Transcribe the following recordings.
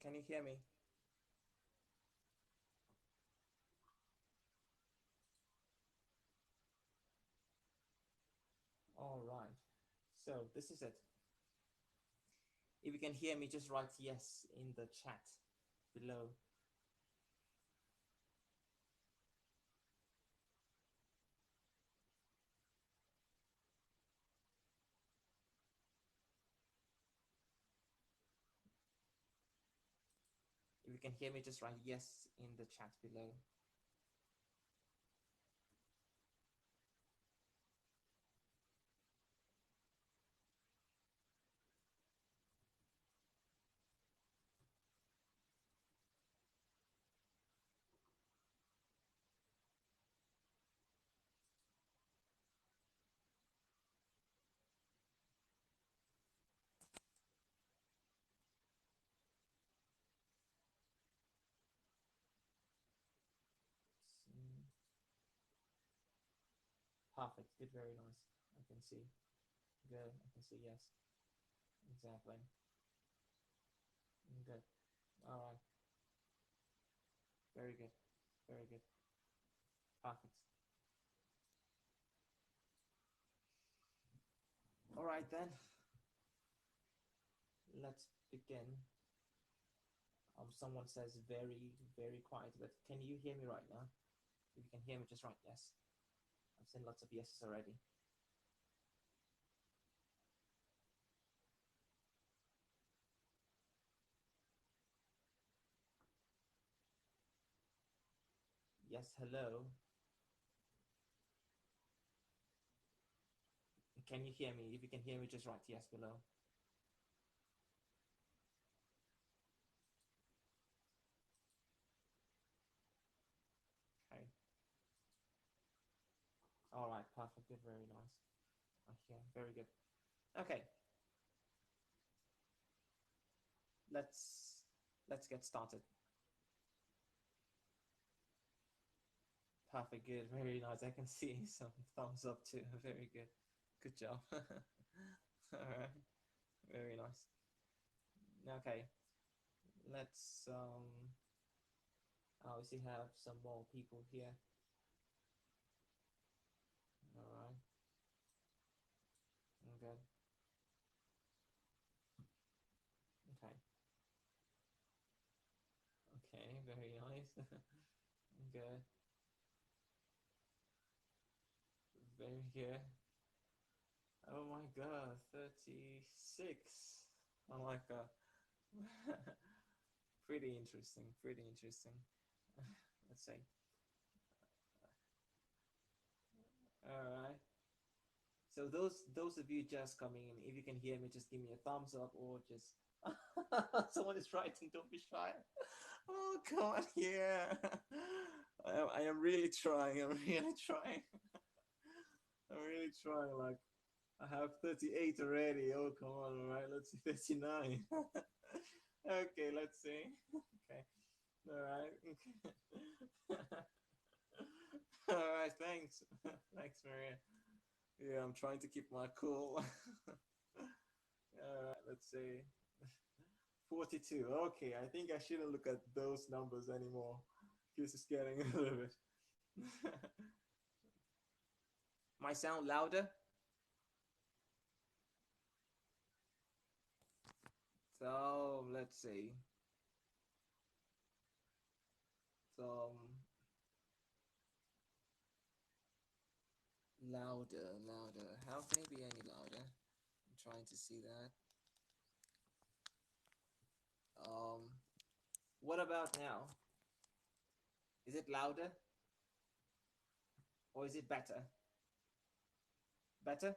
Can you hear me? All right. So this is it. If you can hear me, just write yes in the chat below. If you can hear me, just write yes in the chat below. Perfect. Good. Very nice. I can see. Good. I can see yes. Exactly. Good. All right. Very good. Very good. Perfect. All right then. Let's begin. Someone says very, very quiet, but can you hear me right now? If you can hear me, just write yes. I've seen lots of yeses already. Yes, hello. Can you hear me? If you can hear me, just write yes below. Okay. All right, perfect. Good, very nice. Okay, very good. Okay. Let's get started. Perfect, good, very nice. I can see some thumbs up too. Very good. Good job. All right. Very nice. Okay. Let's obviously have some more people here. All right. Okay. Okay. Okay, very nice. Good. Very good. Oh my god, 36. Oh my god. Pretty interesting, pretty interesting. Let's see. All right. So those of you just coming in, if you can hear me, just give me a thumbs up or just someone is writing, don't be shy. Oh god, yeah. I am really trying. I'm really trying. I'm really trying. Like I have 38 already. Oh come on, all right. Let's see 39. Okay, let's see. Okay. All right. Okay. All right. Thanks. Thanks, Maria. Yeah, I'm trying to keep my cool. All right. Let's see. 42. Okay, I think I shouldn't look at those numbers anymore. This is getting a little bit. My sound louder? So let's see. So louder, louder. How can it be any louder? I'm trying to see that. Um, what about now? Is it louder or is it better? Better?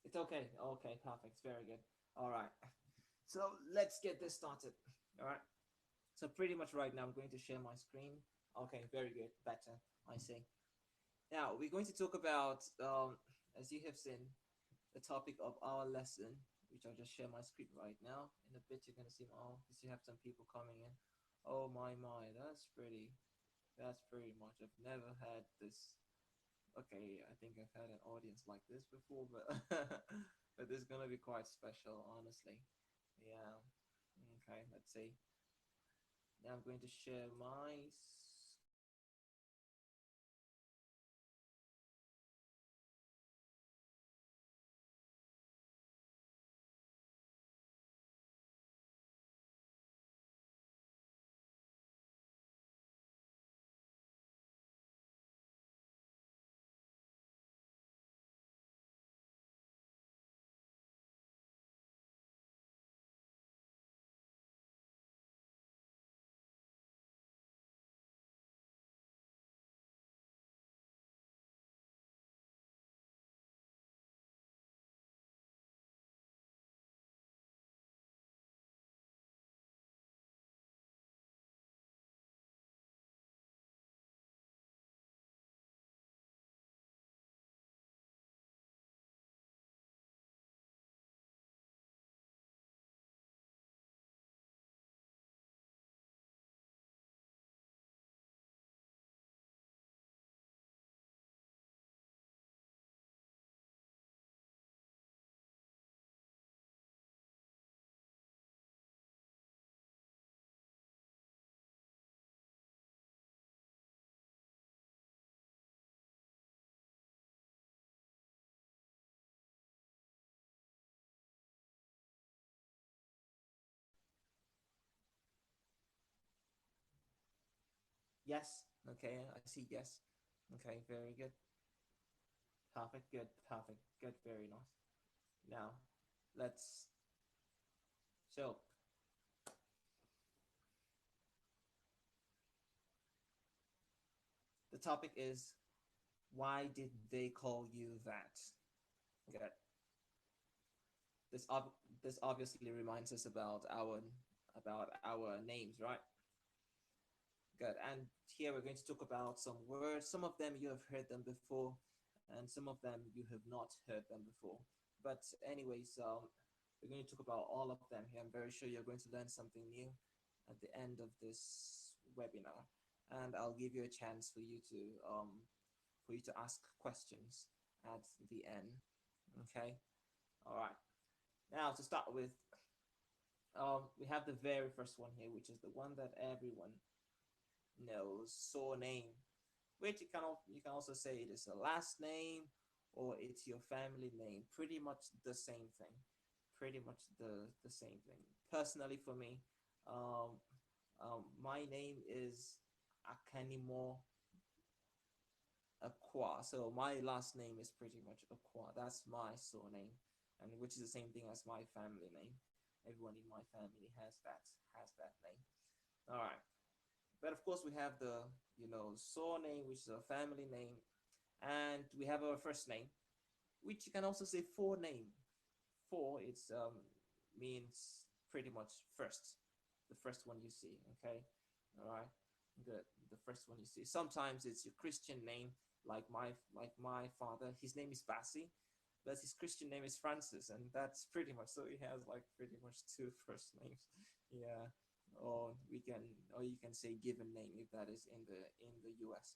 It's okay. Okay, perfect. Very good. All right. So let's get this started. All right. So pretty much right now, I'm going to share my screen. Okay, very good. Better. I see. Now we're going to talk about, as you have seen, the topic of our lesson, which I'll just share my screen right now. In a bit, you're going to see, oh, because you have some people coming in. Oh my, that's pretty much. I've never had this. Okay, I think I've had an audience like this before, but but this is gonna be quite special, honestly. Yeah. Okay, let's see. Now I'm going to share my yes. Okay, I see yes. Okay, very good. Perfect, good, perfect, good, very nice. Now, let's so the topic is why did they call you that? Good. This ob- this obviously reminds us about our names, right? Good. And here we're going to talk about some words. Some of them you have heard them before, and some of them you have not heard them before. But anyways, we're going to talk about all of them here. I'm very sure you're going to learn something new at the end of this webinar, and I'll give you a chance for you to ask questions at the end. Okay. All right. Now to start with, we have the very first one here, which is the one that everyone knows, surname, which you can also say it is a last name or it's your family name. Pretty much the same thing. Pretty much the same thing. Personally, for me, um, my name is Akanimo Akwa. So my last name is pretty much Akwa. That's my surname, and which is the same thing as my family name. Everyone in my family has that name. All right. But of course, we have the surname, which is a family name, and we have our first name, which you can also say forename. For it's means pretty much first, the first one you see. Okay, all right, good. The first one you see. Sometimes it's your Christian name, like my father. His name is Bassi, but his Christian name is Francis, and that's pretty much so. He has like pretty much two first names. Yeah, or you can say given name if that is in the US.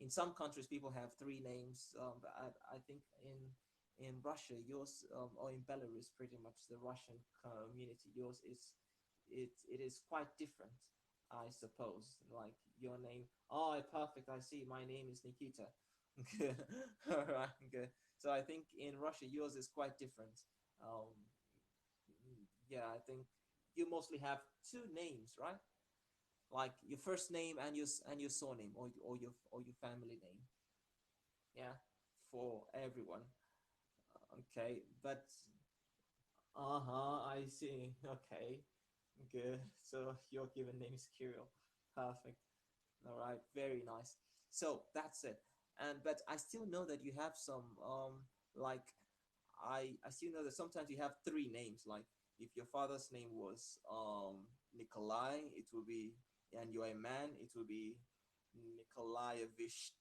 In some countries, people have three names. I think in Russia, yours or in Belarus, pretty much the Russian community, yours is it is quite different, I suppose. Like your name, oh, perfect. I see. My name is Nikita. All right, good. So I think in Russia, yours is quite different. Um, yeah, I think you mostly have two names, right? Like your first name and your surname or your family name. Yeah, for everyone. Okay, but I see. Okay, good. So your given name is Kirill. Perfect. All right, very nice. So that's it. And but I still know that you have some like I still know that sometimes you have three names. Like if your father's name was Nikolai, it will be, and you are a man, it will be Nikolaevich.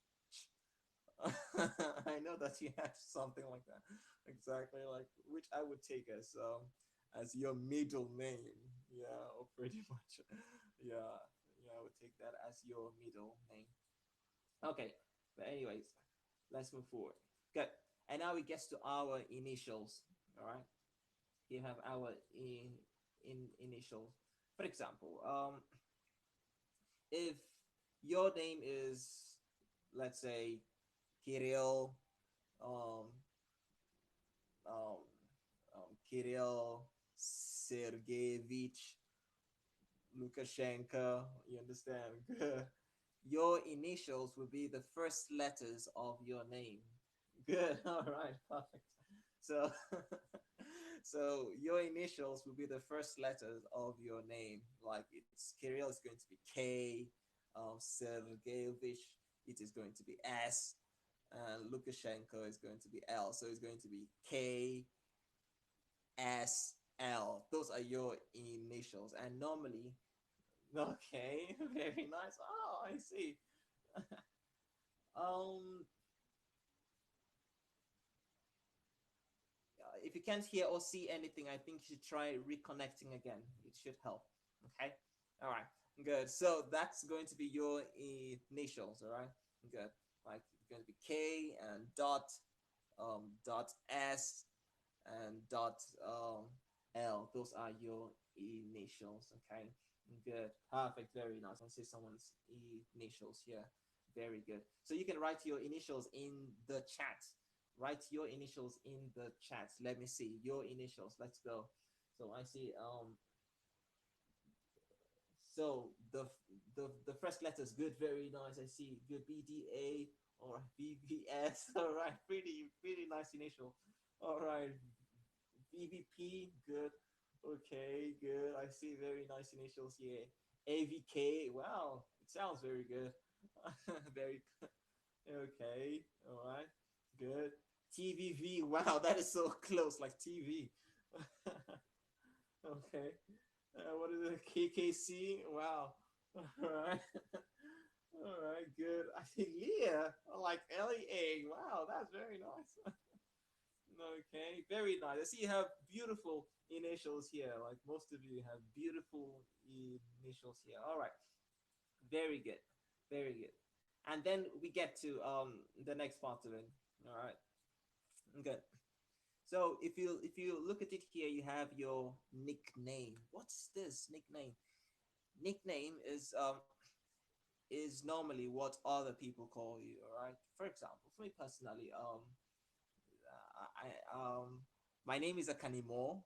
I know that you have something like that. Exactly, like which I would take as your middle name. Yeah, or pretty much. Yeah, yeah, I would take that as your middle name. Okay, but anyways, let's move forward. Good. And now we get to our initials. All right. You have our initials. For example, if your name is, let's say, Kirill, um, um, Kirill Sergeyevich Lukashenko, you understand? Your initials will be the first letters of your name. Good. All right. Perfect. So, so your initials will be the first letters of your name. Like it's Kirill is going to be K, Sergeyevich it is going to be S, and Lukashenko is going to be L. So it's going to be K S L. Those are your initials, and normally, okay, very nice. Oh, I see. um, if you can't hear or see anything, I think you should try reconnecting again. It should help. Okay. All right. Good. So that's going to be your initials. All right. Good. Like it's going to be K and dot S and dot L. Those are your initials. Okay. Good. Perfect. Very nice. I see someone's initials here. Very good. So you can write your initials in the chat. Write your initials in the chat. Let me see your initials. Let's go. So I see so the first letter is good, very nice. I see good BDA or BBS. All right, pretty nice initial. All right, VVP, good. Okay, good. I see very nice initials here. AVK, wow, it sounds very good. Very okay. All right, good. TVV, wow, that is so close, like TV. Okay. What is it? KKC? Wow. All right. All right, good. I think Leah, like LEA. Wow, that's very nice. Okay, very nice. I see you have beautiful initials here. Like most of you have beautiful initials here. All right, very good, very good. And then we get to the next part of it. All right, good. So if you look at it here, you have your nickname. What's this nickname? Nickname is normally what other people call you. All right. For example, for me personally, my name is Akanimo,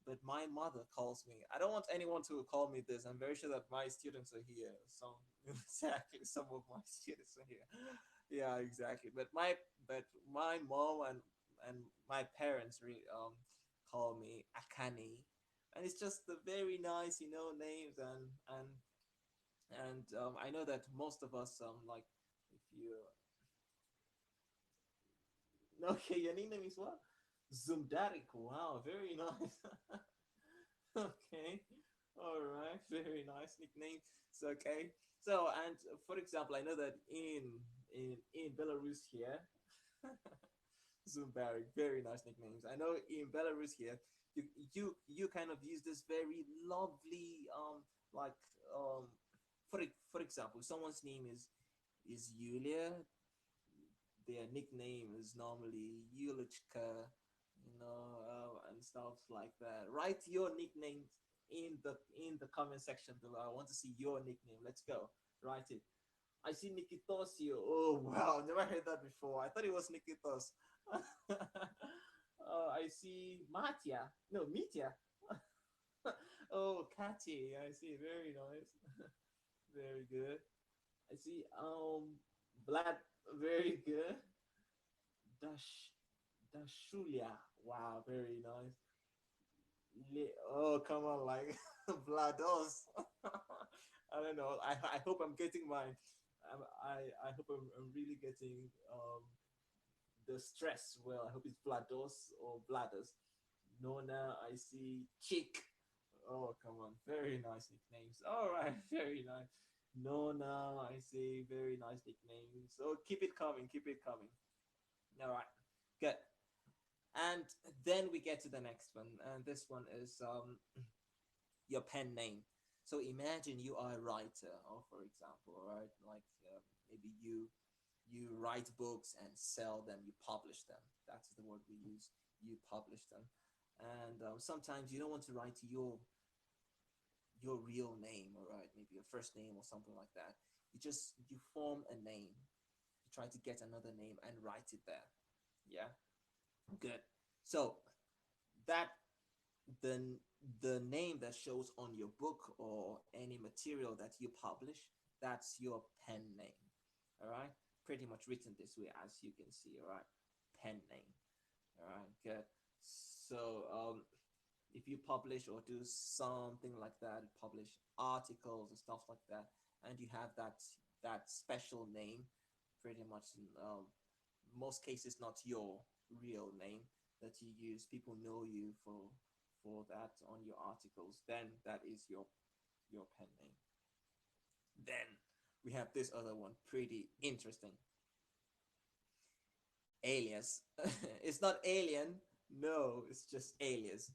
but my mother calls me. I don't want anyone to call me this. I'm very sure that my students are here. Some exactly some of my students are here. Yeah, exactly. But my mom and my parents really call me Akane, and it's just the very nice names and I know that most of us like if you okay your nickname is what Zumdarik. Wow, very nice. Okay. All right. Very nice nickname. So okay. So and for example, I know that in Belarus here, Zumbarik, very nice nicknames. I know in Belarus here, you you kind of use this very lovely like um for example, someone's name is Yulia, their nickname is normally Yulichka, and stuff like that. Write your nicknames in the comment section below. I want to see your nickname. Let's go. Write it. I see Nikitosio. Oh wow, never heard that before. I thought it was Nikitos. I see Matya. No, Mitya. Oh, Kati. I see. Very nice. Very good. I see Vlad. Very good. Dash Dashulia. Wow, very nice. Oh, come on, like Vlados. I don't know. I hope I'm getting my. I hope I'm really getting the stress well. I hope it's Vlados or Bladders. Nona, I see Chick. Oh, come on. Very nice nicknames. All right, very nice. Nona, I see. Very nice nicknames. So keep it coming. Keep it coming. All right, good. And then we get to the next one, and this one is your pen name. So imagine you are a writer, or for example, right, like maybe you write books and sell them, you publish them. That's the word we use. You publish them. and sometimes you don't want to write your real name, all right, maybe your first name or something like that. You form a name, you try to get another name and write it there. Yeah, good. So that the the name that shows on your book or any material that you publish, that's your pen name. All right, pretty much written this way, as you can see. All right, pen name. All right, good. So if you publish or do something like that, publish articles and stuff like that, and you have that special name, pretty much in most cases not your real name that you use, people know you for that on your articles, then that is your pen name. Then we have this other one, pretty interesting. Alias. It's not alien, no, it's just alias.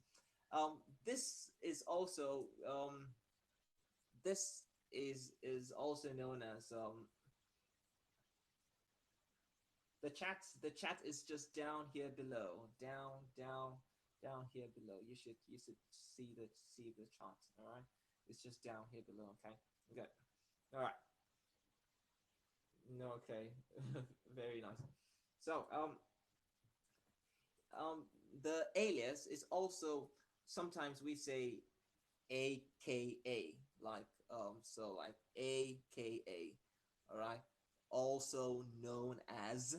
This is also this is also known as the chat is just down here below, down here below. You should see the chart. All right, it's just down here below. Okay, good. All right. No, okay. Very nice. So um the alias is also, sometimes we say AKA, like so like AKA, all right, also known as,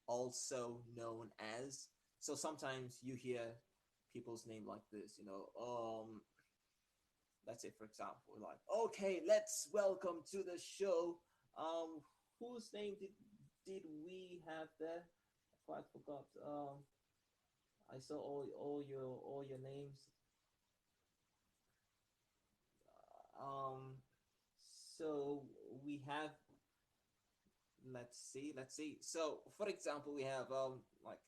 also known as. So sometimes you hear people's name like this, let's say for example, like, okay, let's welcome to the show. Whose name did we have there? I quite forgot. I saw all your names. Um, so we have, let's see. So for example, we have like,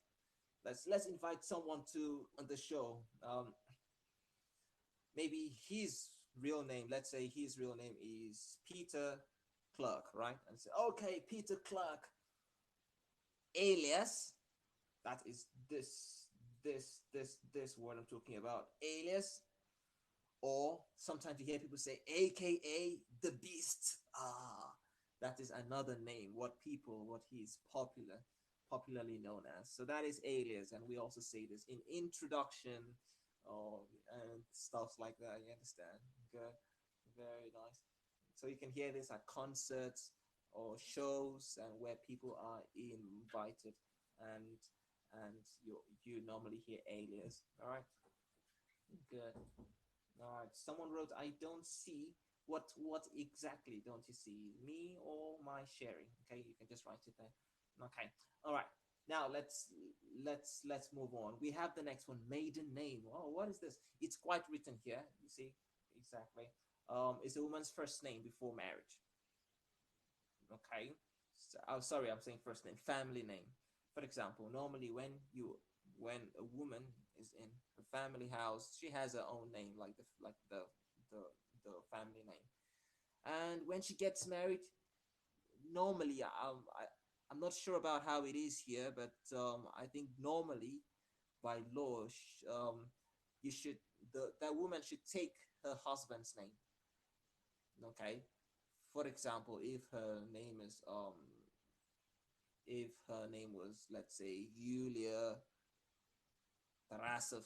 let's invite someone to on the show. Maybe his real name. Let's say his real name is Peter Clark, right? And say, okay, Peter Clark, alias. That is this word I'm talking about, alias. Or sometimes you hear people say AKA the Beast. That is another name, what he's popularly known as. So that is alias, and we also say this in introduction, and stuff like that. You understand? Good, very nice. So you can hear this at concerts or shows, and where people are invited, and you normally hear alias. All right, good. All right. Someone wrote, "I don't see." What exactly don't you see? Me or my sharing? Okay, you can just write it there. Okay. All right. Now let's move on. We have the next one, maiden name. Oh, what is this? It's quite written here. You see exactly. It's a woman's first name before marriage. Okay. So, oh, sorry, I'm saying first name, family name. For example, normally when a woman is in her family house, she has her own name, like the the family name. And when she gets married, normally I'm not sure about how it is here, but I think normally by law, you should that woman should take her husband's name. Okay. For example, if her name was, let's say, Yulia Tarasov,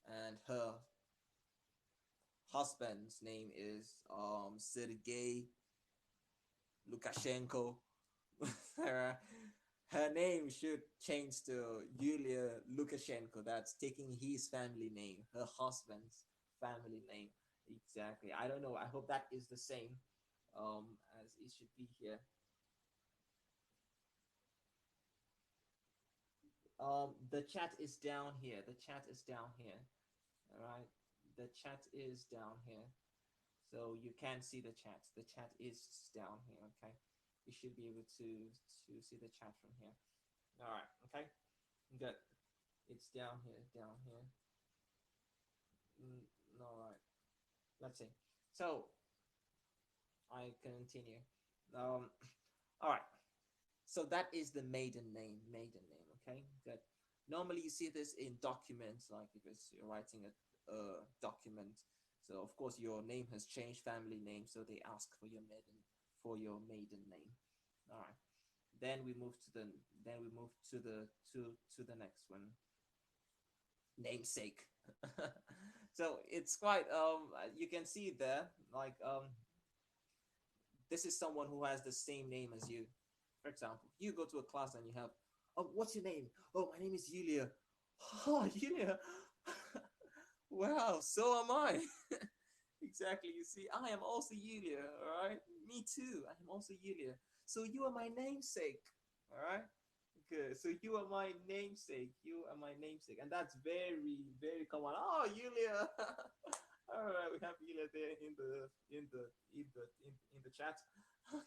and her husband's name is Sergei Lukashenko, her name should change to Yulia Lukashenko. That's taking his family name, her husband's family name. Exactly. I don't know. I hope that is the same as it should be here. The chat is down here. The chat is down here. All right. The chat is down here. So you can see the chat. The chat is down here. Okay. You should be able to see the chat from here. All right. Okay. Good. It's down here. Down here. All right. Let's see. So I continue. All right. So that is the maiden name. Maiden name. Okay. Good. Normally you see this in documents, like if you're writing a document. So of course your name has changed, family name, so they ask for your maiden name. All right. Then we move to the then we move to the next one, namesake. So it's quite you can see there, like this is someone who has the same name as you. For example, you go to a class and you have, oh, what's your name? Oh, my name is Yulia. Oh, Yulia. Wow, so am I. Exactly. You see, I am also Yulia. All right. Me too. I am also Yulia. So you are my namesake. All right. Good. So you are my namesake. You are my namesake, and that's very, very common. Oh, Yulia. All right, we have Yulia there in the chat.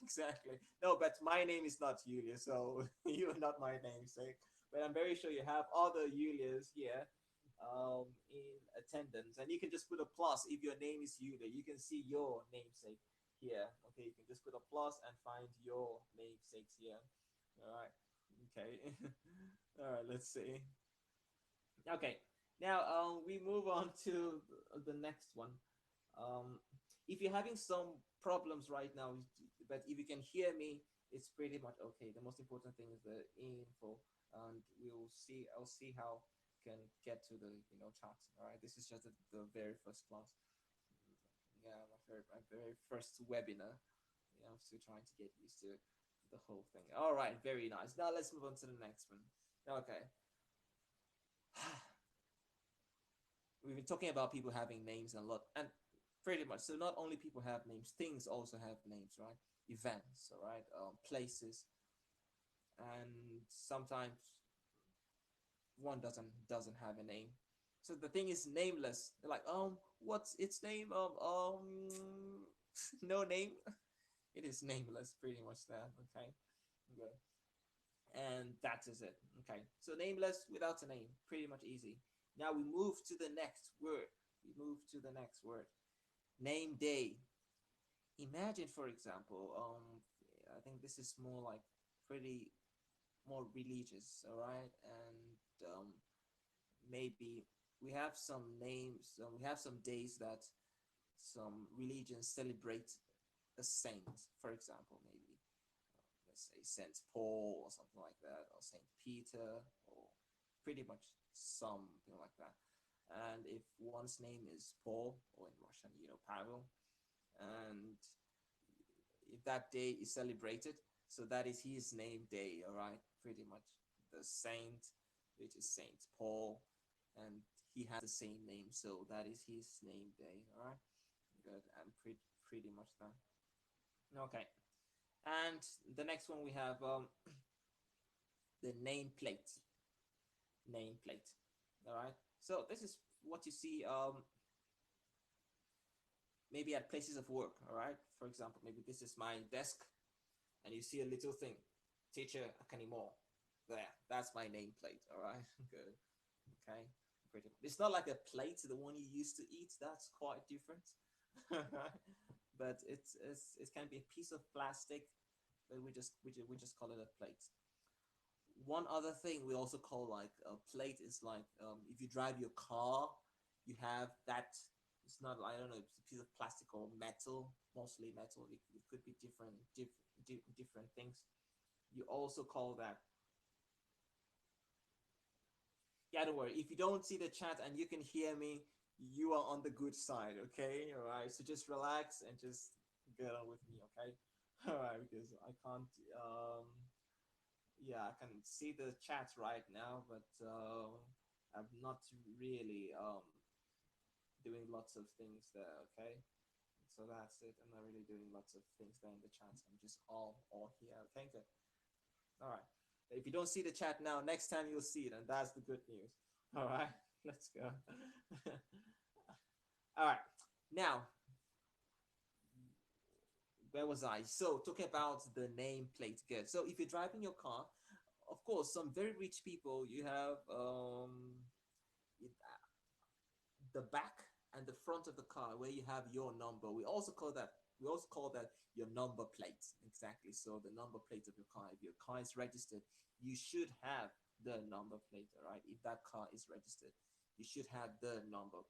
Exactly. No, but my name is not Yulia, so you are not my namesake. But I'm very sure you have other Yulias here in attendance, and you can just put a plus if your name is Yulia. You can see your namesake here. Okay, you can just put a plus and find your namesakes here. All right. Okay. All right. Let's see. Okay. Now, we move on to the next one. Um, if you're having some problems right now, but if you can hear me, it's pretty much okay. The most important thing is the info, and we'll see. I'll see how can get to the chat. All right. This is just the very first class. Yeah, my very first webinar. Yeah, I'm still trying to get used to the whole thing. All right. Very nice. Now let's move on to the next one. Okay. We've been talking about people having names a lot, and pretty much. So not only people have names, things also have names, right? Events, all right, places, and sometimes one doesn't have a name. So the thing is nameless. They're like, what's its name? No name. It is nameless, pretty much that. Okay, good. And that is it. Okay, so nameless without a name, pretty much easy. Now we move to the next word. We move to the next word. Name day. Imagine, for example, I think this is more like pretty more religious, all right, and maybe we have some names, we have some days that some religions celebrate a saint, for example, maybe let's say Saint Paul or something like that, or Saint Peter, or pretty much something like that. And if one's name is Paul, or in Russian, Pavel, and if that day is celebrated, so that is his name day, all right, pretty much the saint, which is Saint Paul, and he has the same name, so that is his name day, all right, good, and pretty much that. Okay, and the next one we have the nameplate. Nameplate, all right. So this is what you see maybe at places of work, all right. For example, maybe this is my desk, and you see a little thing, teacher Akanimo. There, that's my nameplate. All right, good. Okay, pretty. It's not like a plate, the one you used to eat. That's quite different. But it can be a piece of plastic, but we just call it a plate. One other thing we also call like a plate is like if you drive your car, you have that. It's not, I don't know, it's a piece of plastic or metal, mostly metal. It could be different things. You also call that. Yeah, don't worry. If you don't see the chat and you can hear me, you are on the good side, okay? All right. So just relax and just get on with me, okay? All right, because I can't. Yeah, I can see the chat right now, but I'm not really doing lots of things there, okay? So that's it. I'm not really doing lots of things there in the chat. I'm just all here. Thank you. All right. If you don't see the chat now, next time you'll see it, and that's the good news. All right, let's go. All right. Now, where was I? So, talking about the nameplate. Good. So, if you're driving your car, of course, some very rich people, you have the back and the front of the car where you have your number. We also call that your number plate. Exactly. So the number plate of your car, if your car is registered, you should have the number plate, all right? If that car is registered, you should have the number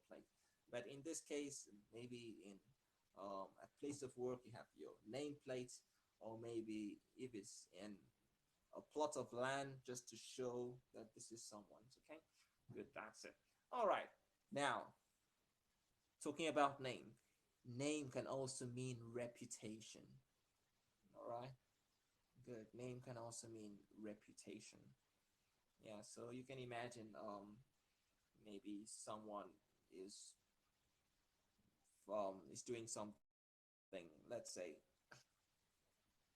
plate. But in this case, maybe in a place of work, you have your nameplate, or maybe if it's in a plot of land, just to show that this is someone's. Okay, good, that's it. All right, now talking about name. Name can also mean reputation. All right, good. Name can also mean reputation. Yeah, so you can imagine maybe someone is doing something, let's say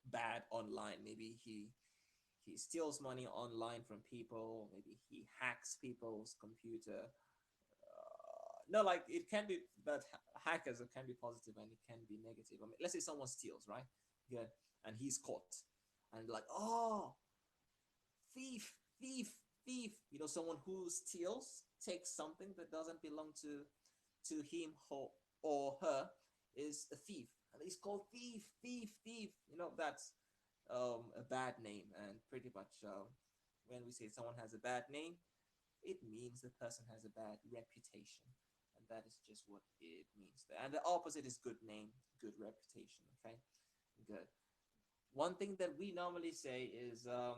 bad online. Maybe he steals money online from people. Maybe he hacks people's computer. No, like it can be, but hackers, it can be positive and it can be negative. I mean, let's say someone steals, right? Yeah, and he's caught, and like, oh, thief, thief, thief. You know, someone who steals, takes something that doesn't belong to him or her is a thief, and he's called thief, thief, thief. You know, that's a bad name, and pretty much when we say someone has a bad name, it means the person has a bad reputation, and that is just what it means there. And the opposite is good name, good reputation. Okay, good. One thing that we normally say is a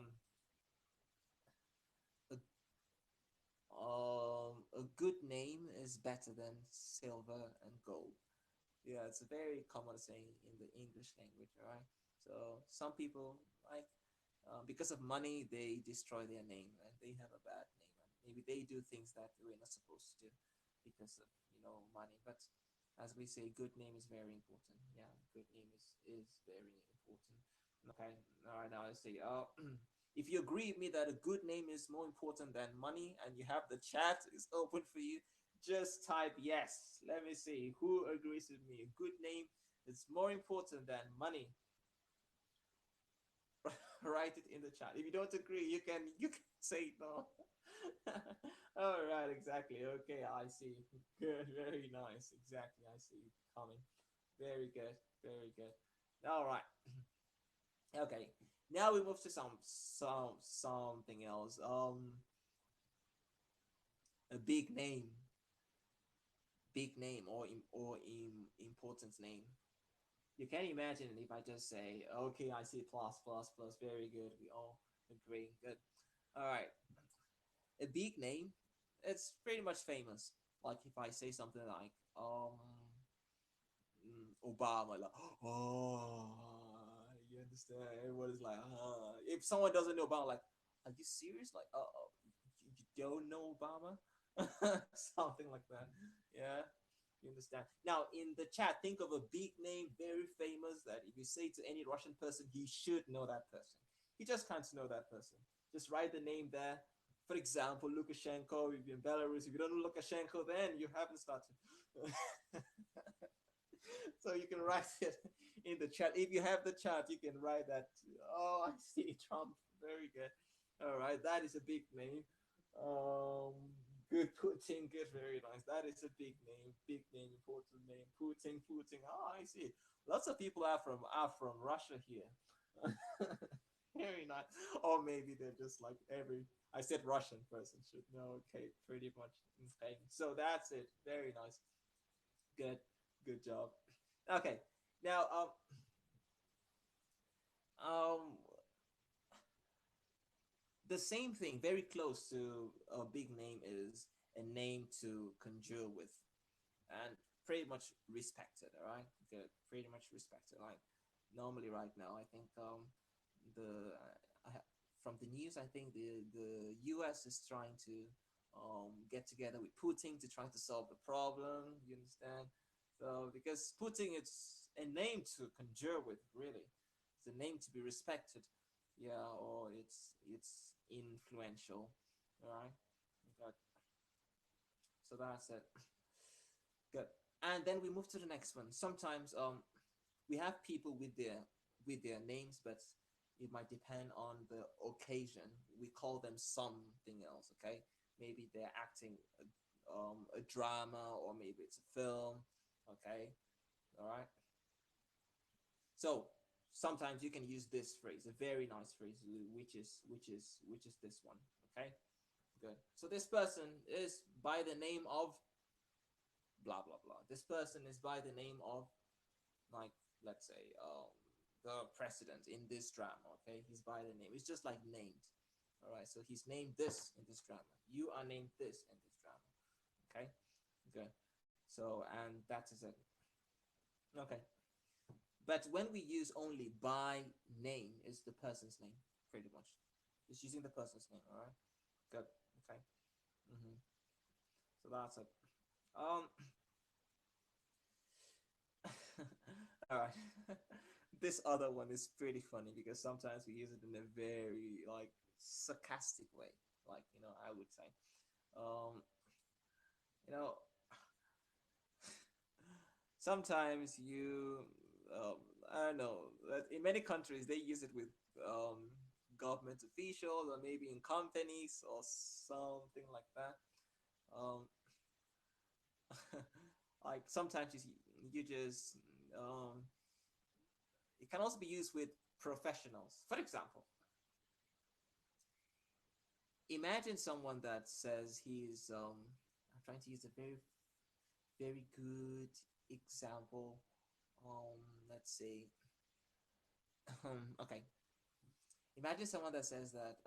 good name is better than silver and gold. Yeah, it's a very common saying in the English language, right? So some people, like, because of money, they destroy their name and they have a bad name. And maybe they do things that we're not supposed to do because of, money. But as we say, good name is very important. Yeah, good name is very important. Okay, all right, now I say, if you agree with me that a good name is more important than money, and you have the chat is open for you, just type yes. Let me see who agrees with me. A good name is more important than money. Write it in the chat. If you don't agree, you can say no. All right, exactly. Okay, I see. Good, very nice. Exactly, I see it coming. Very good, very good. All right. Okay. Now we move to something else. A big name or important name. You can imagine if I just say, okay, I see plus plus plus. Very good. We all agree. Good. All right. A big name. It's pretty much famous. Like if I say something like Obama, like, oh, you understand? Everyone is like, if someone doesn't know Obama, like, are you serious? Like, you don't know Obama? Something like that. Yeah, you understand? Now, in the chat, think of a big name, very famous, that if you say to any Russian person, he should know that person. He just can't know that person. Just write the name there. For example, Lukashenko, if you're in Belarus, if you don't know Lukashenko, then you haven't started. So you can write it in the chat. If you have the chat, you can write that. Oh, I see Trump. Very good. All right, that is a big name. Good Putin. Good, very nice. That is a big name, important name. Putin, Putin. Oh, I see. Lots of people are from Russia here. Very nice. Or maybe they're just like every. I said Russian person should know. Okay, pretty much. Okay, so that's it. Very nice. Good. Good job. Okay. Now, um, the same thing, very close to a big name, is a name to conjure with, and pretty much respected. All right, good, pretty much respected. Like normally, right now, I think the from the news, I think the U.S. is trying to get together with Putin to try to solve the problem. You understand? So because Putin, it's a name to conjure with, really. It's a name to be respected. Yeah, or it's influential. All right. Good. So that's it. Good. And then we move to the next one. Sometimes we have people with their names, but it might depend on the occasion. We call them something else. Okay. Maybe they're acting a drama, or maybe it's a film. Okay. All right. So sometimes you can use this phrase, a very nice phrase, which is this one. Okay, good. So this person is by the name of blah blah blah. This person is by the name of, like, let's say the president in this drama. Okay, he's by the name. It's just like named. All right, so he's named this in this drama. You are named this in this drama. Okay, good. So, and that is it. Okay. But when we use only by name, is the person's name, pretty much. It's using the person's name, all right? Good. Okay. Mm-hmm. So that's it. Um. All right. This other one is pretty funny because sometimes we use it in a very like sarcastic way, like, I would say, um, you know, sometimes you, um, I don't know, in many countries they use it with government officials or maybe in companies or something like that. Um, like sometimes you just, um, it can also be used with professionals. For example, imagine someone that says he's, I'm trying to use a very good example. Let's say, okay, imagine someone that says that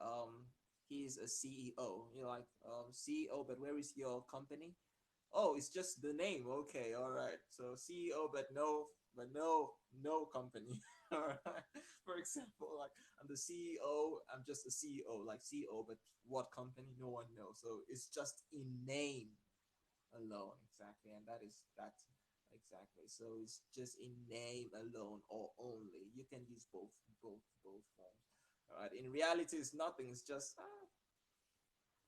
he's a CEO. You're like, CEO, but where is your company? Oh, it's just the name. Okay, all right. So CEO, but no company. All right. For example, like, I'm the CEO. I'm just a CEO, like CEO, but what company? No one knows. So it's just in name alone, exactly, and that exactly. So it's just in name alone or only. You can use both forms. All right. In reality, it's nothing. It's just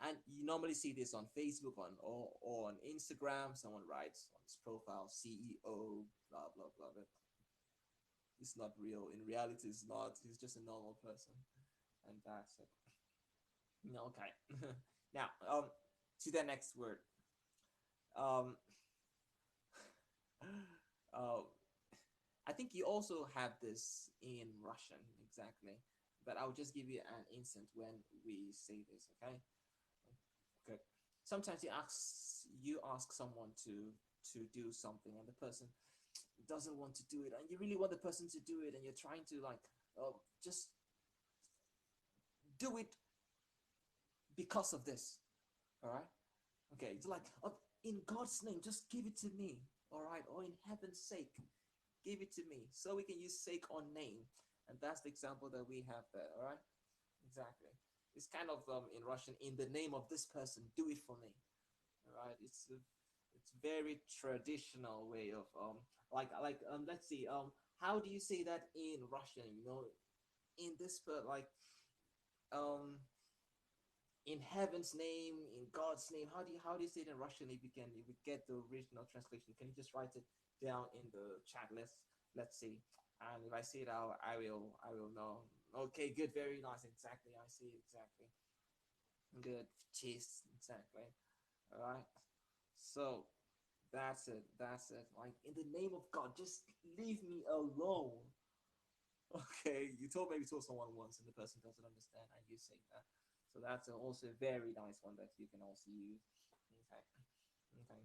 and you normally see this on Facebook or on Instagram. Someone writes on his profile CEO, blah blah blah. But it's not real. In reality, it's not. He's just a normal person, and that's it. Okay. Now, to the next word. Um, uh, I think you also have this in Russian, exactly. But I'll just give you an instant when we say this. Okay. Good. Sometimes you ask someone to do something, and the person doesn't want to do it, and you really want the person to do it, and you're trying to like, just do it because of this. All right. Okay. It's like, in God's name, just give it to me. All right. Or in heaven's sake, give it to me. So we can use sake on name, and that's the example that we have there. All right. Exactly. It's kind of in Russian, in the name of this person, do it for me. All right. It's very traditional way of let's see, how do you say that in Russian? In this like, um in heaven's name, in God's name. How do you say it in Russian? If we get the original translation, can you just write it down in the chat? Let's see. And if I see it out, I will know. Okay, good, very nice. Exactly, I see exactly. Good, cheese, exactly. All right. So that's it. That's it. Like, in the name of God, just leave me alone. Okay, maybe told someone once and the person doesn't understand, and you say that. So that's also a very nice one that you can also use. Okay. Okay.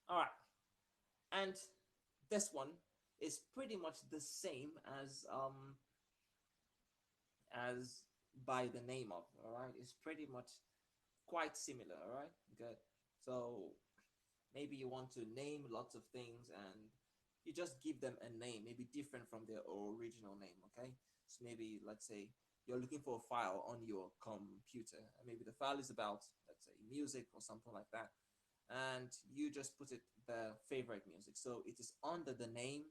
All right. And this one is pretty much the same as by the name of. All right. It's pretty much quite similar. All right. Good. So maybe you want to name lots of things and you just give them a name, maybe different from their original name. Okay. So maybe, let's say, you're looking for a file on your computer, and maybe the file is about, let's say, music or something like that, and you just put it the favorite music, so it is under the name.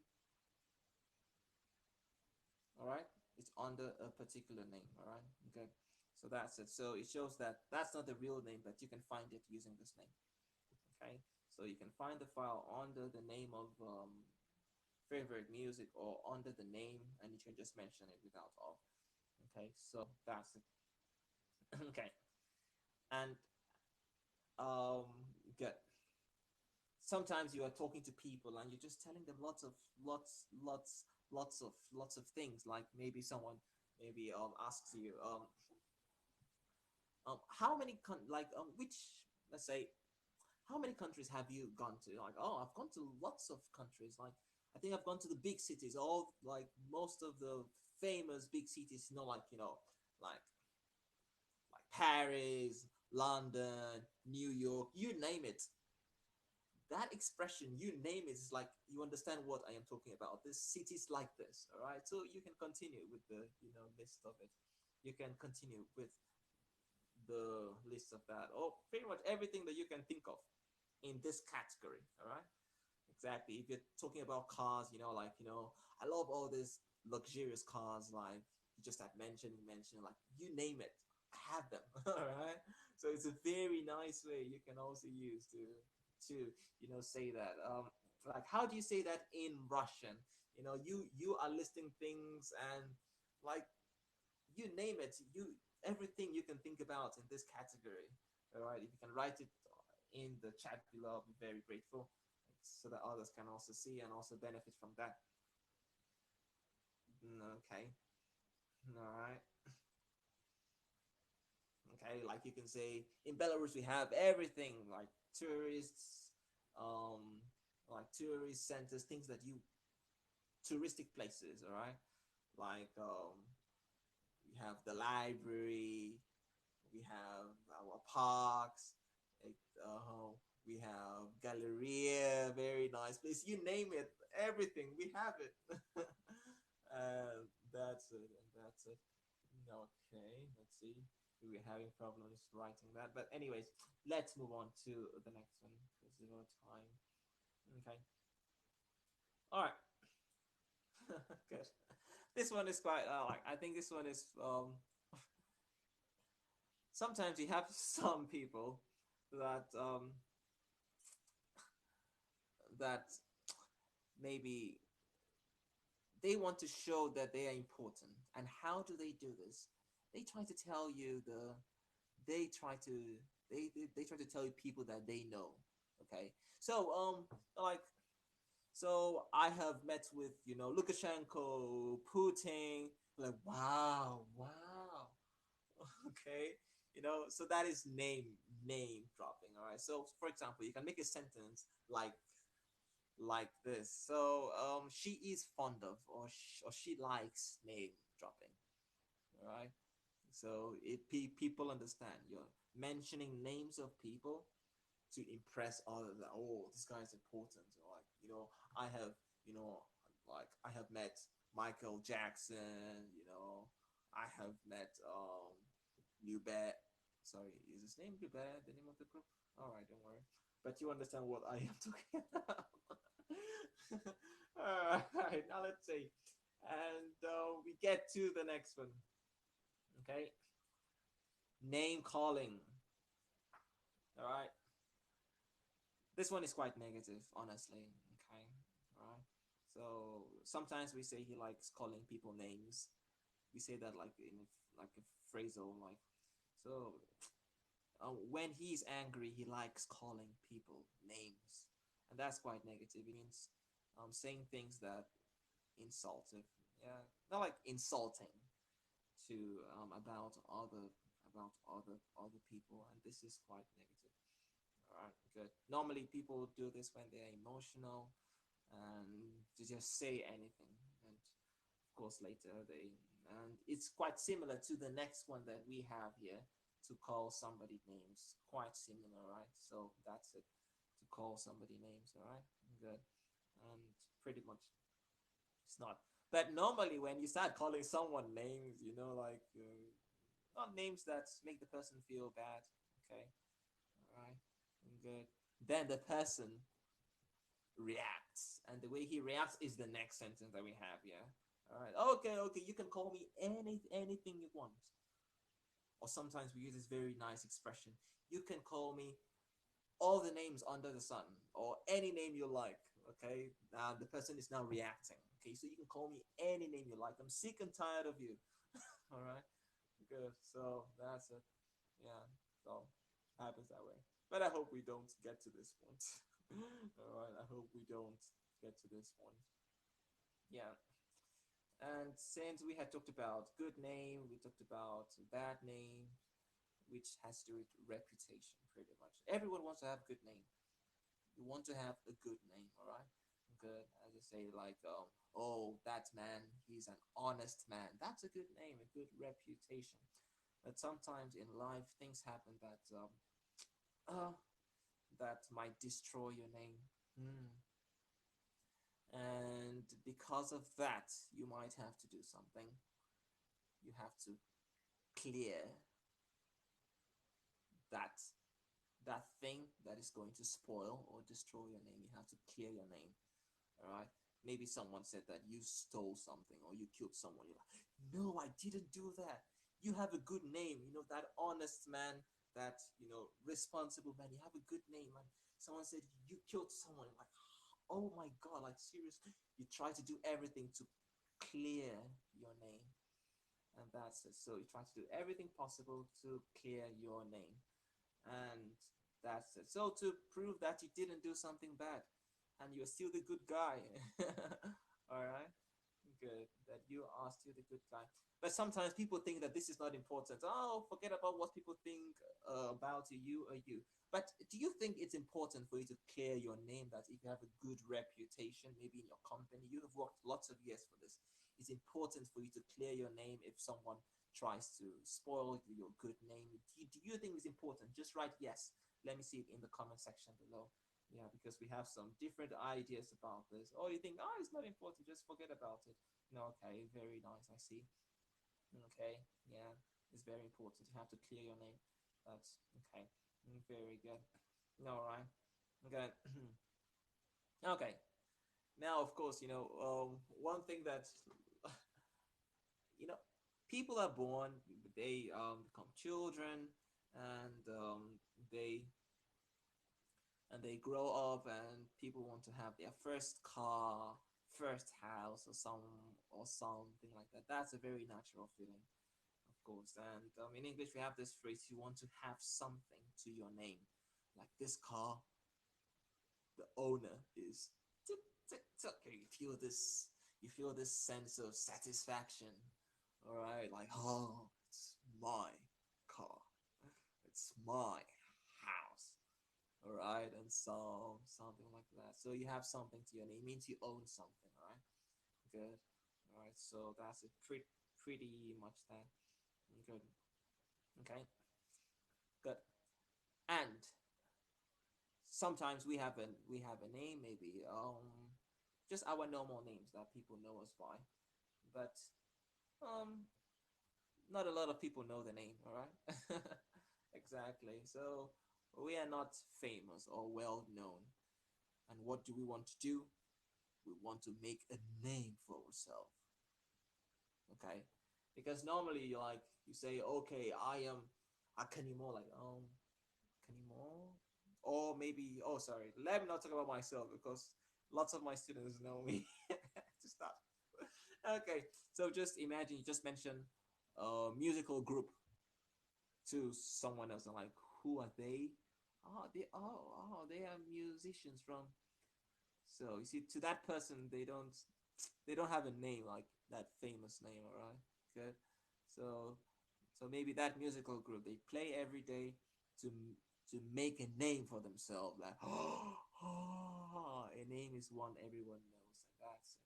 All right, it's under a particular name. All right, okay. So that's it. So it shows that that's not the real name, but you can find it using this name. Okay, so you can find the file under the name of favorite music or under the name, and you can just mention it without of. Okay, so that's it. Okay, and um good. Sometimes you are talking to people and you're just telling them lots lots of things. Like maybe someone maybe asks you how many which, let's say, how many countries have you gone to? Like, oh, I've gone to lots of countries. Like, I think I've gone to the big cities, all like most of the famous big cities. Like Paris, London, New York, you name it. That expression, you name it, is like you understand what I am talking about. This cities like this, all right. So you can continue with the list of it. You can continue with the list of that, or pretty much everything that you can think of in this category. All right, exactly. If you're talking about cars, I love all these luxurious cars, like you just have mentioned, like you name it, I have them. All right, so it's a very nice way you can also use to say that. Like, how do you say that in Russian? You are listing things, and like you name it, you everything you can think about in this category. All right, if you can write it in the chat below, I'll be very grateful, so that others can also see and also benefit from that. Okay, all right. Okay, like you can say in Belarus we have everything, like tourists, um, like tourist centers, things that you touristic places. All right, like we have the library, we have our parks, like, we have Galleria, very nice place. You name it, everything we have it. That's it, and that's it. Okay, let's see. We're having problems writing that, but anyways, let's move on to the next one because there's no time. Okay. All right. Good. This one is quite like, I think this one is sometimes you have some people that that maybe they want to show that they are important. And how do they do this? They try to tell you they try to they try to tell you people that they know. Okay, so like, so I have met with Lukashenko, Putin. Like, wow, wow. Okay, so that is name dropping. All right, so for example, you can make a sentence like this. So she is fond of, or she likes name dropping. All right, so people understand you're mentioning names of people to impress others, that, oh, this guy is important. Or like, I have like I have met Michael Jackson. I have met Lubet. Sorry, is his name Lubet the name of the group? All right, don't worry, but you understand what I am talking about. All right, now let's see, and we get to the next one. Okay, name calling. All right, this one is quite negative, honestly. Okay, all right. So sometimes we say he likes calling people names. We say that like in like a phrasal, like, so. When he's angry, he likes calling people names, and that's quite negative. It means saying things that insultive, yeah, not like insulting to about other people, and this is quite negative. All right, good. Normally, people do this when they're emotional, and to just say anything, and of course later and it's quite similar to the next one that we have here, to call somebody names. Quite similar, right? So that's it. To call somebody names, all right? Good. And pretty much it's not. But normally when you start calling someone names, like not names that make the person feel bad, okay? All right? Good. Then the person reacts, and the way he reacts is the next sentence that we have here. All right. Okay. You can call me anything you want. Or sometimes we use this very nice expression. You can call me all the names under the sun, or any name you like. Okay. Now the person is now reacting. Okay. So you can call me any name you like. I'm sick and tired of you. All right. Good. So that's it. Yeah. So happens that way. But I hope we don't get to this point. All right. I hope we don't get to this point. Yeah. And since we had talked about good name, we talked about bad name, which has to do with reputation pretty much. Everyone wants to have good name. You want to have a good name, all right? Good. As I say, like, oh, that man, he's an honest man. That's a good name, a good reputation. But sometimes in life, things happen uh, that might destroy your name. Hmm. And because of that, you might have to do something. You have to clear that that thing that is going to spoil or destroy your name. You have to clear your name. All right. Maybe someone said that you stole something or you killed someone. You're like, no, I didn't do that. You have a good name. You know, that honest man, that, responsible man. You have a good name, man. Someone said you killed someone. Like, oh my God, like seriously. You try to do everything to clear your name. And that's it. So you try to do everything possible to clear your name. And that's it. So to prove that you didn't do something bad and you're still the good guy. All right. Good. That you are still the good guy. But sometimes people think that this is not important. Oh, forget about what people think about you. You are you. But do you think it's important for you to clear your name? That if you have a good reputation, maybe in your company, you have worked lots of years for this. It's important for you to clear your name if someone tries to spoil your good name. Do you think it's important? Just write yes. Let me see it in the comment section below. Yeah, because we have some different ideas about this. Or you think, oh, it's not important, just forget about it. No, okay, very nice, I see. Okay, yeah, it's very important. You have to clear your name. That's okay. Very good. All right. Okay. Okay. Now, of course, one thing that you know, people are born, they become children, and they they grow up, and people want to have their first car, first house, or something like that. That's a very natural feeling, of course. And in English, we have this phrase: you want to have something to your name, like this car. The owner is tick tick tick. You feel this sense of satisfaction. All right, like, oh, it's my car, it's my house. All right, and so something like that. So you have something to your name. It means you own something. All right, good. All right, so that's it. Pretty much that. Good. Okay, good. And sometimes we have a name, maybe just our normal names that people know us by, but um not a lot of people know the name. All right. Exactly. So we are not famous or well known. And what do we want to do? We want to make a name for ourselves. Okay, because normally you say, okay, I am Akanimo, like Akanimo, or maybe, oh, sorry, let me not talk about myself because lots of my students know me. To start. Okay, so just imagine you just mention a musical group to someone else, and like, who are they? They are musicians from. So you see, to that person, they don't have a name like that famous name. All right, good. So maybe that musical group, they play every day to make a name for themselves. Like, a name is one everyone knows, and that's it.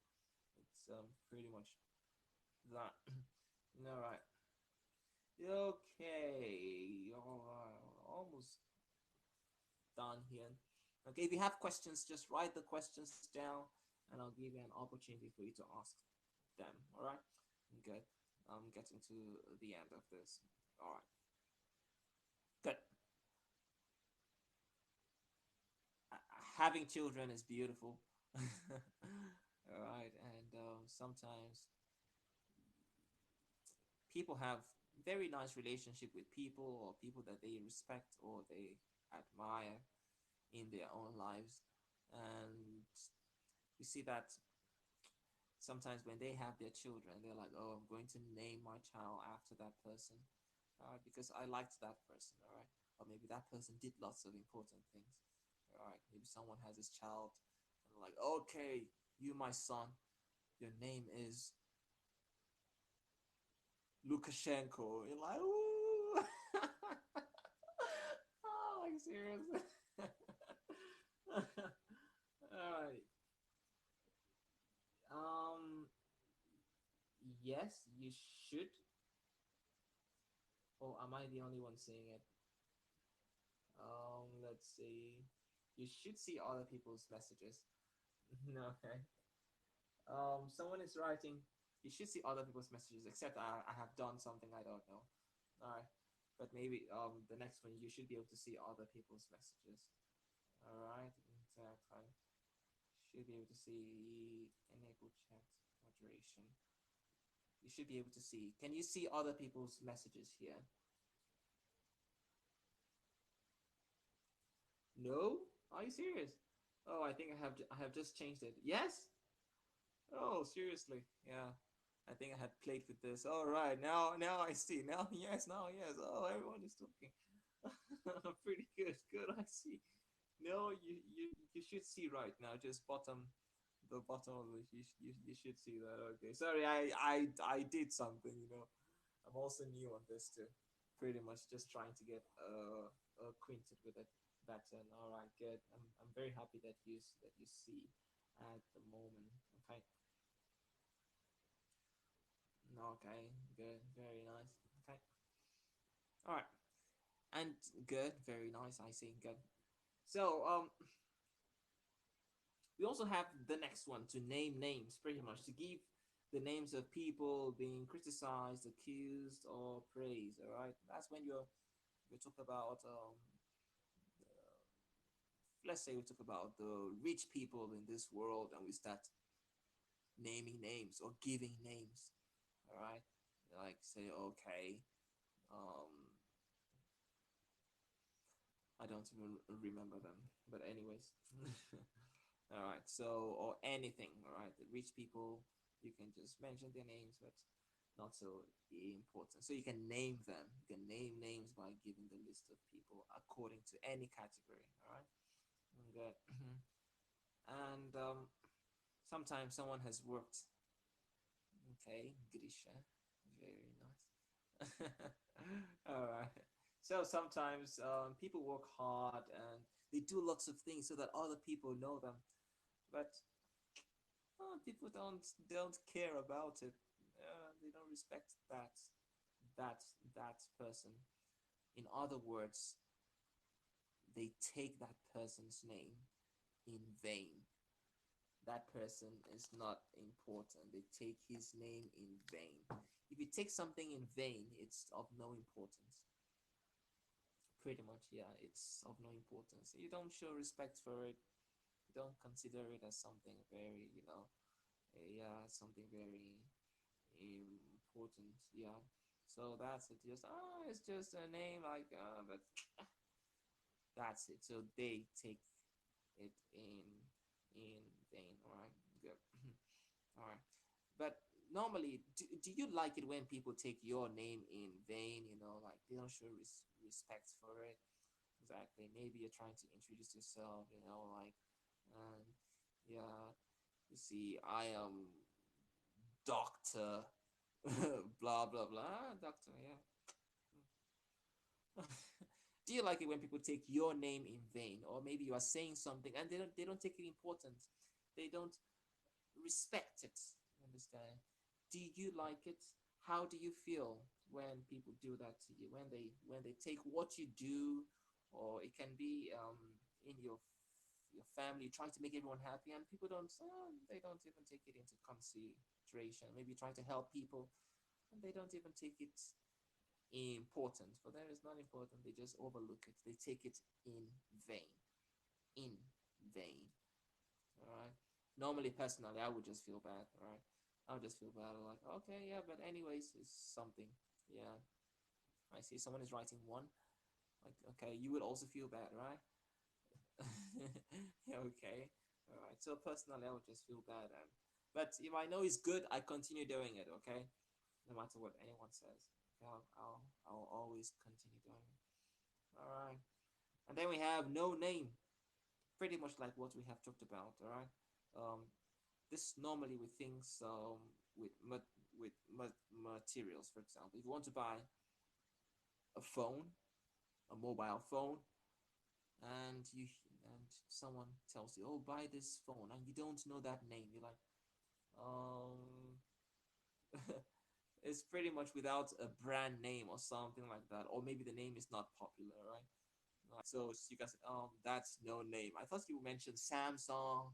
It's pretty much that. All right. Okay. All right. Almost done here. Okay. If you have questions, just write the questions down, and I'll give you an opportunity for you to ask them. All right. Good. I'm getting to the end of this. All right. Good. Having children is beautiful. All right. And sometimes people have very nice relationship with people, or people that they respect or they admire in their own lives. And you see that sometimes when they have their children, they're like, oh, I'm going to name my child after that person, because I liked that person. All right. Or maybe that person did lots of important things. All right. Maybe someone has his child and like, okay, you, my son, your name is Lukashenko. You're like, ooh. Oh, like seriously. Alright. Um. Yes, you should. Or am I the only one seeing it? Let's see. You should see other people's messages. No, okay. Someone is writing. You should see other people's messages. Except I have done something I don't know. All right, but maybe the next one you should be able to see other people's messages. All right, exactly. Should be able to see enable chat moderation. You should be able to see. Can you see other people's messages here? No? Are you serious? Oh, I think I have just changed it. Yes? Oh, seriously? Yeah. I think I had played with this. All right, now I see. Now yes. Oh, everyone is talking. Pretty good. Good. I see. No, you should see right now. Just the bottom of it. You should see that. Okay. Sorry, I did something. I'm also new on this too. Pretty much just trying to get acquainted with it better. All right, good. I'm very happy that you see at the moment. Okay. Okay. Good. Very nice. Okay. All right. And good. Very nice. I see. Good. So we also have the next one to name names, pretty much to give the names of people being criticized, accused, or praised. All right. That's when you talk about let's say we talk about the rich people in this world and we start naming names or giving names. All right. Like say okay, um I don't even remember them, but anyways. All right, so or anything. All right, the rich people, you can just mention their names, but not so important. So you can name them. You can name names by giving the list of people according to any category. All right, good. And sometimes someone has worked. Okay, Grisha, very nice. All right. So sometimes people work hard and they do lots of things so that other people know them, but people don't care about it. They don't respect that that person. In other words, they take that person's name in vain. That person is not important. They take his name in vain. If you take something in vain, it's of no importance. Pretty much, yeah, it's of no importance. You don't show respect for it. You don't consider it as something very, yeah, something very important. Yeah. So that's it. Just it's just a name like but that's it. So they take it in vain. All right. Good. All right. But normally, do you like it when people take your name in vain? Like they don't show respect for it. Exactly. Maybe you're trying to introduce yourself. Like, um, yeah. You see, I am Doctor blah blah blah. Doctor, yeah. Do you like it when people take your name in vain, or maybe you are saying something and they don't take it important, they don't respect it? You understand? Do you like it? How do you feel when people do that to you? When they take what you do, or it can be in your family, try to make everyone happy, and people they don't even take it into consideration. Maybe try to help people, and they don't even take it important. For them, it's not important. They just overlook it. They take it in vain. In vain. All right. Normally, personally, I would just feel bad. All right. I would just feel bad. Like, okay, yeah, but anyways, it's something. Yeah. I see someone is writing one. Like, okay, you would also feel bad, right? Okay. All right. So personally, I would just feel bad. But if I know it's good, I continue doing it. Okay. No matter what anyone says. I'll always continue doing it. All right. And then we have no name, pretty much like what we have talked about. All right. Um, this normally with things with with materials. For example, if you want to buy a phone, a mobile phone, and someone tells you, "Oh, buy this phone," and you don't know that name, you're like, um, it's pretty much without a brand name or something like that, or maybe the name is not popular, right? So you guys, that's no name. I thought you mentioned Samsung,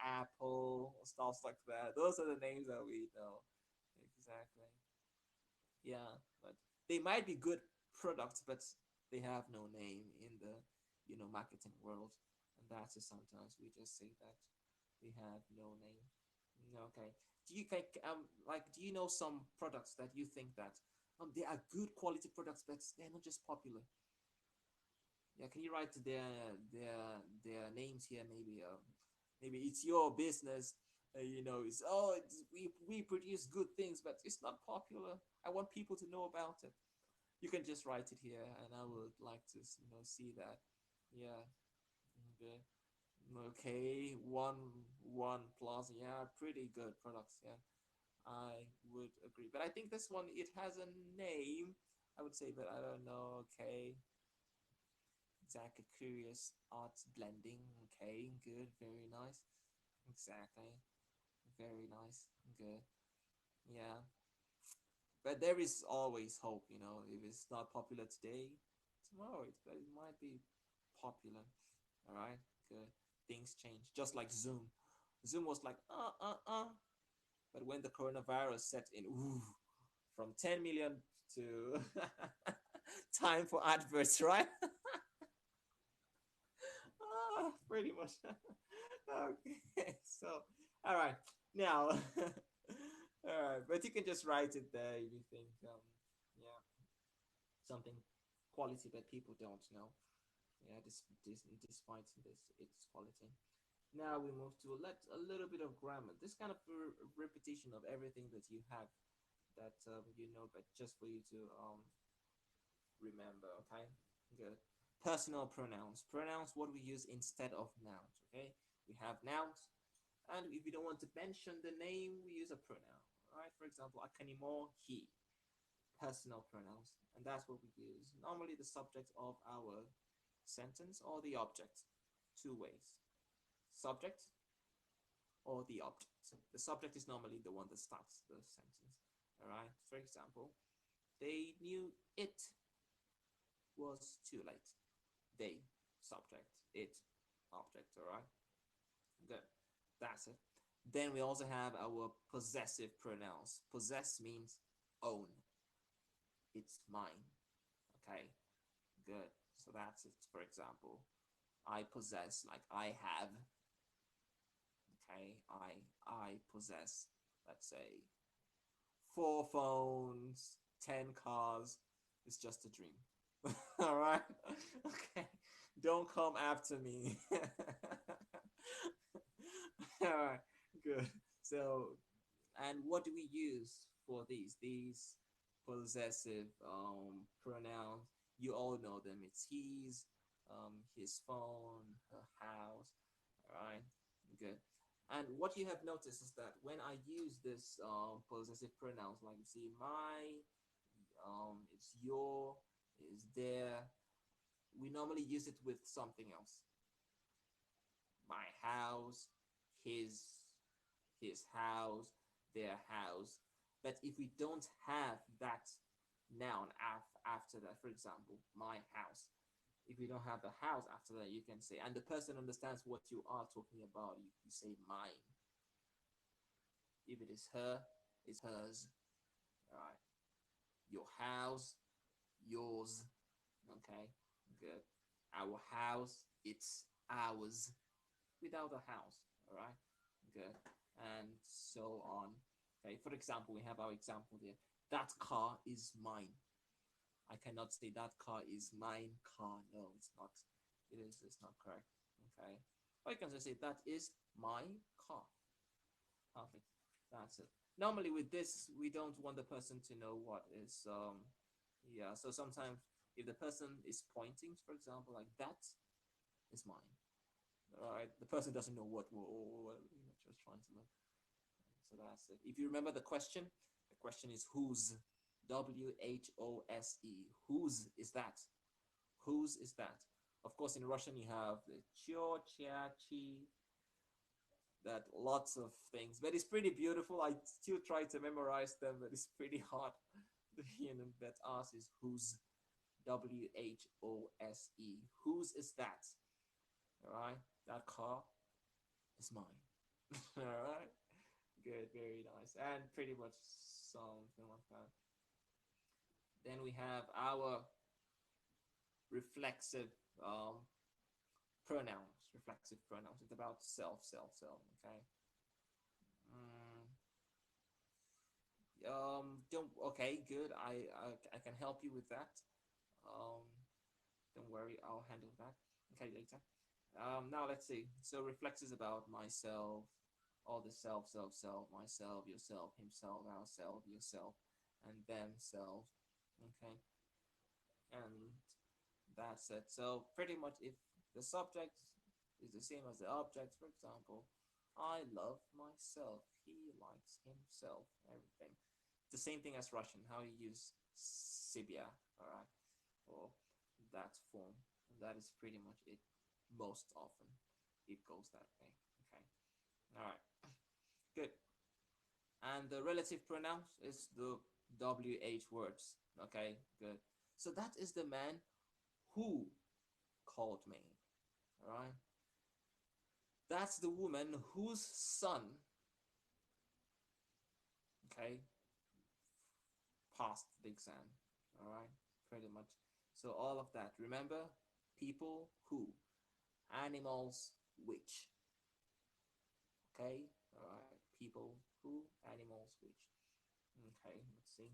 Apple, stuff like that. Those are the names that we know. Exactly. Yeah, but they might be good products, but they have no name in the, marketing world. And that's it. Sometimes we just say that we have no name. Okay. Do you know some products that you think that they are good quality products, but they're not just popular? Yeah, can you write their names here? Maybe it's your business. We produce good things, but it's not popular. I want people to know about it. You can just write it here, and I would like to see that. Yeah. Okay. Okay. One plus. Yeah, pretty good products. Yeah, I would agree. But I think this one, it has a name. I would say, but I don't know. Okay. Exactly. Curious arts blending. Okay. Good. Very nice. Exactly. Very nice. Good. Yeah. But there is always hope, if it's not popular today, tomorrow it might be popular. All right. Good. Things change. Just like Zoom. Zoom was like, But when the coronavirus set in, ooh, from 10 million to time for adverts, right? Pretty much. Okay, so all right, now, all right, but you can just write it there if you think, yeah, something quality that people don't know. Yeah, despite its quality. Now we move to a little bit of grammar. This kind of repetition of everything that you have, that but just for you to remember. Okay, good. Personal pronouns. Pronouns, what we use instead of nouns. Okay, we have nouns, and if we don't want to mention the name, we use a pronoun. All right, for example, Akanimo, he. Personal pronouns, and that's what we use. Normally, the subject of our sentence or the object. Two ways: subject or the object. The subject is normally the one that starts the sentence. All right. For example, they knew it was too late. They, subject, it, object. All right. Good. That's it. Then we also have our possessive pronouns. Possess means own. It's mine. Okay. Good. So that's it. For example, I possess, like I have. Okay. I possess, let's say, 4 phones, 10 cars. It's just a dream. All right. Okay. Don't come after me. All right. Good. So, and what do we use for these possessive pronouns? You all know them. It's his phone, her house. All right. Good. And what you have noticed is that when I use this possessive pronouns, like you see, my, it's your, is their, we normally use it with something else. My house, his, his house, their house. But if we don't have that noun after that, for example, my house, if we don't have the house after that, you can say, and the person understands what you are talking about, you say mine. If it is her, it's hers. All right. Your house, yours. Okay, good. Our house, it's ours. Without a house. All right, good. And so on. Okay, for example, we have our example here. That car is mine. I cannot say that car is mine car. No, it's not. It's not correct. Okay. Or you can just say that is my car. Perfect. That's it. Normally with this, we don't want the person to know what is yeah. So sometimes if the person is pointing, for example, like that is mine. All right. The person doesn't know what just trying to look. So that's it. If you remember the question is whose, WHOSE. Whose is that? Whose is that? Of course, in Russian you have the chio, chia, chi, that lots of things, but it's pretty beautiful. I still try to memorize them, but it's pretty hard. But ours is whose, WHOSE. Whose is that? All right, that car is mine. All right, good, very nice, and pretty much something like that. Then we have our reflexive pronouns. Reflexive pronouns. It's about self. Okay. Don't. Okay, good. I can help you with that. Um, don't worry, I'll handle that. Okay, later. Now let's see. So reflex is about myself, all the self, myself, yourself, himself, ourself, yourself, and themselves. Okay, and that's it. So pretty much, if the subject is the same as the object, for example, I love myself. He likes himself. Everything. The same thing as Russian. How you use Sibia, all right, or that form. That is pretty much it. Most often it goes that way. Okay, all right, good. And the relative pronouns is the WH words. Okay, good. So that is the man who called me. All right, that's the woman whose son, okay, passed the exam. All right, pretty much. So all of that. Remember, people who, animals which. Okay, all right, people who, animals which. Okay, let's see.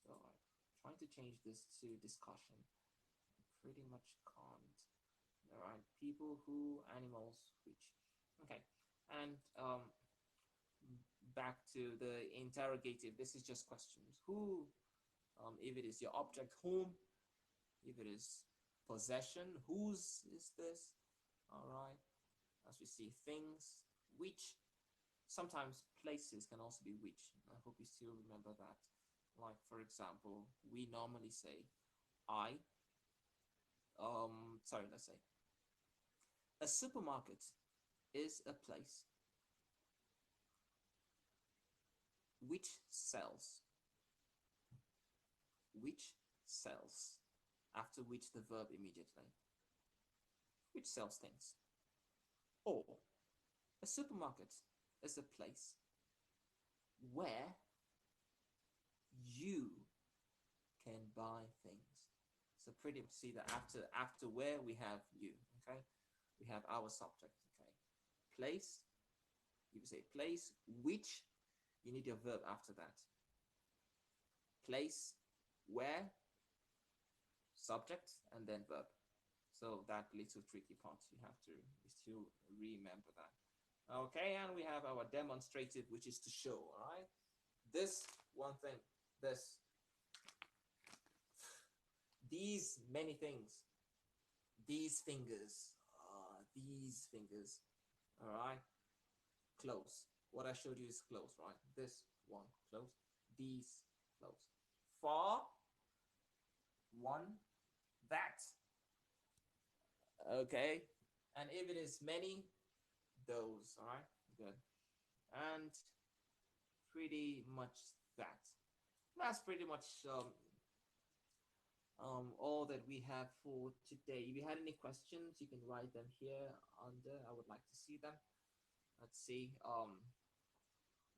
So I'm trying to change this to discussion. Pretty much can't. All right, people who, animals which. Okay, and back to the interrogative. This is just questions. Who, if it is your object, whom, if it is possession, whose is this? All right, as we see, things, which, sometimes places can also be which. I hope you still remember that. Like, for example, we normally say let's say a supermarket is a place which sells, after which the verb immediately, which sells things. Or a supermarket is a place where you can buy things. So pretty much see that after where we have you. Okay, we have our subject. Okay, place, you say place which, you need your verb after that. Place where, subject, and then verb. So that little tricky part, you have to still remember that. Okay, and we have our demonstrative, which is to show. All right, this one thing, these many things, these fingers, all right, close. What I showed you is close, right? This one, close. These, close. Far, one, that. Okay, and if it is many, those. All right, good. And pretty much that. That's pretty much all that we have for today. If you had any questions, you can write them here under. I would like to see them. Let's see.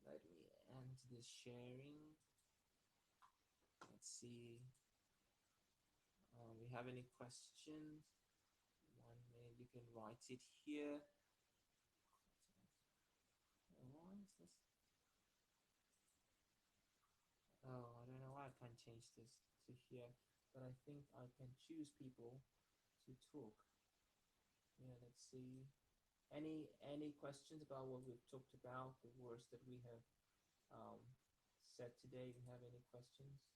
Let me end this sharing. Let's see. We have any questions? 1 minute. You can write it here. Why is this? Oh, I don't know why I can't change this to here, but I think I can choose people to talk. Yeah, let's see. Any questions about what we've talked about, the words that we have said today? If you have any questions,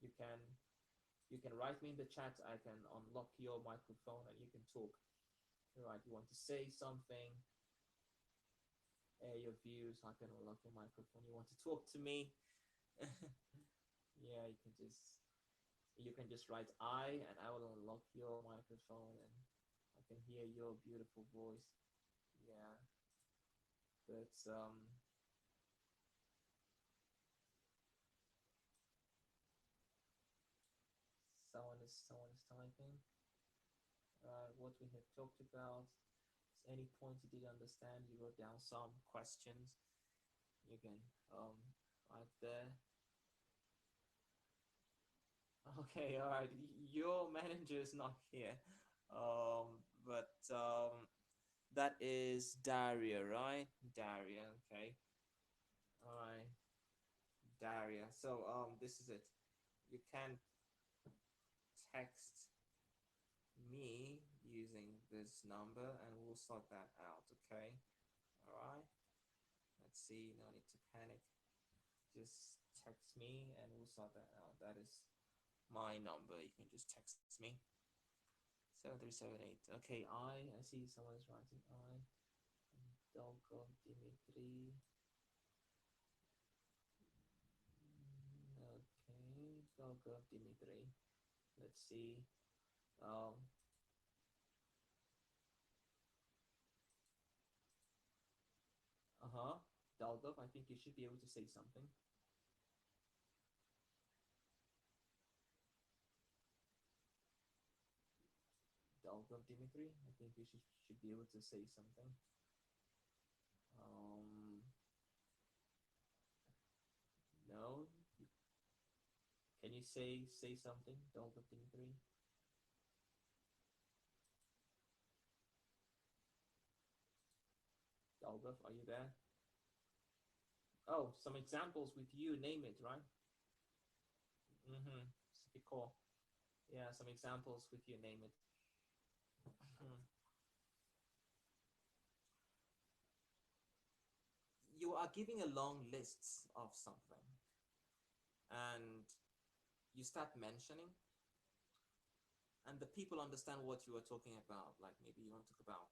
you can write me in the chat. I can unlock your microphone and you can talk. Right, you want to say something, air your views. I can unlock your microphone. You want to talk to me? Yeah, you can just write I, and I will unlock your microphone, and I can hear your beautiful voice. Yeah, but someone is typing. What we have talked about. Any points you didn't understand, you wrote down some questions. You can right there. Okay, all right. Your manager is not here, but that is Daria, right? Daria. Okay. All right, Daria. So this is it. You can text me using this number, and we'll sort that out. Okay. All right. Let's see. No need to panic. Just text me, and we'll sort that out. That is my number. You can just text me. 7378. Okay, I see someone is writing I. Dolgov Dimitri. Okay, Dolgov Dimitri. Let's see. Um, uh-huh. Dolgov, I think you should be able to say something. Dolgov Dimitri, I think you should be able to say something. Um, no. Can you say something, Dolgov Dimitri? Dolgov, are you there? Oh, some examples with you. Name it, right? Mm-hmm. Cool. Yeah, some examples with you. Name it. Hmm. You are giving a long list of something, and you start mentioning, and the people understand what you are talking about. Like maybe you want to talk about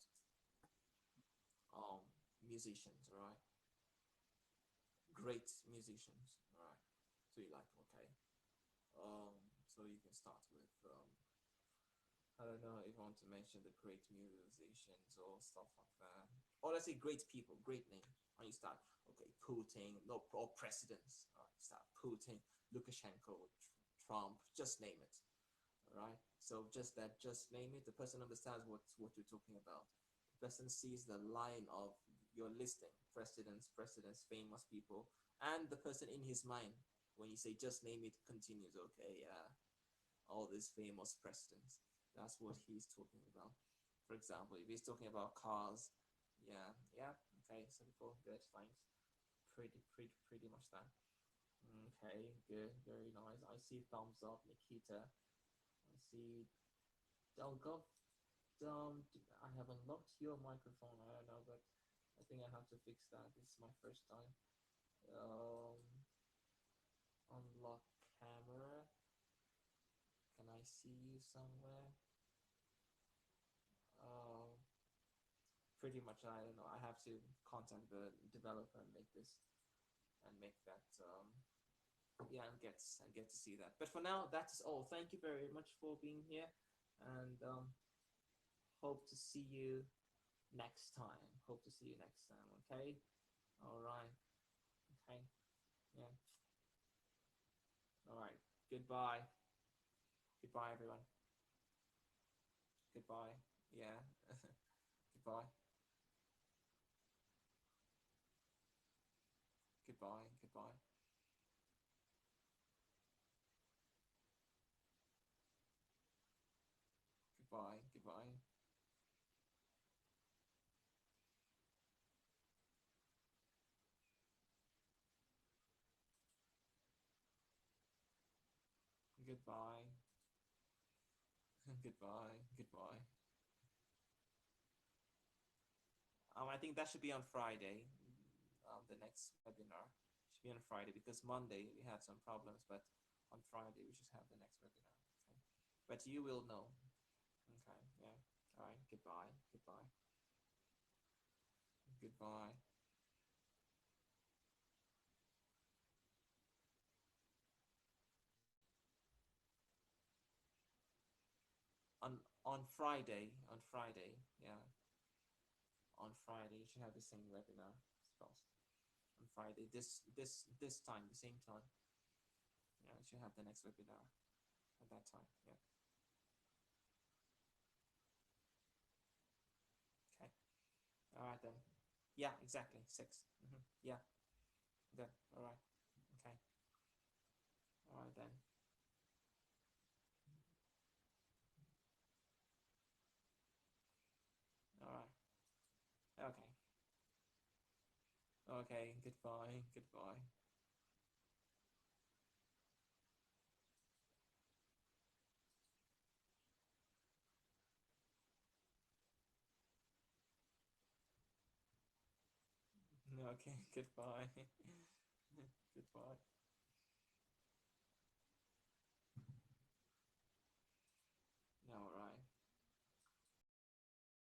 um musicians, right? Great musicians, right? So you like okay. So you can start with I don't know if you want to mention the great musicians or stuff like that. Or let's say great people, great name. And you start, okay, Putin, no, or presidents. All right, start Putin, Lukashenko, Trump, just name it. All right. So just that, just name it. The person understands what you're talking about. The person sees the line of your listing, presidents, famous people, and the person in his mind. When you say just name it, continues. Okay, yeah, all these famous presidents. That's what he's talking about. For example, if he's talking about cars, yeah, yeah, okay, simple, good, thanks. Pretty much that. Okay, good, very nice. I see thumbs up, Nikita. I see Delgov. I have unlocked your microphone. I don't know, but I think I have to fix that. This is my first time. Um, unlock camera. Can I see you somewhere? Uh, Pretty much, I don't know. I have to contact the developer and make this and make that yeah, and get to see that. But for now, that's all. Thank you very much for being here, and hope to see you next time. Hope to see you next time. Okay. All right. Okay. Yeah. All right. Goodbye. Goodbye, everyone. Goodbye. Yeah. Goodbye. Goodbye. Goodbye. Goodbye. Goodbye. Goodbye. Goodbye. Goodbye. I think that should be on Friday. The next webinar should be on Friday because Monday we had some problems, but on Friday we should have the next webinar. Okay. But you will know. Okay. Yeah. All right. Goodbye. Goodbye. Goodbye. On Friday. On Friday. Yeah. On Friday, you should have the same webinar. On Friday, this time, the same time. Yeah, you should have the next webinar at that time. Yeah. Okay. All right then. Yeah, exactly. 6. Yeah. Good. All right. Okay. All right then. All right. Okay. Okay. Goodbye. Goodbye. Okay. Goodbye. Goodbye.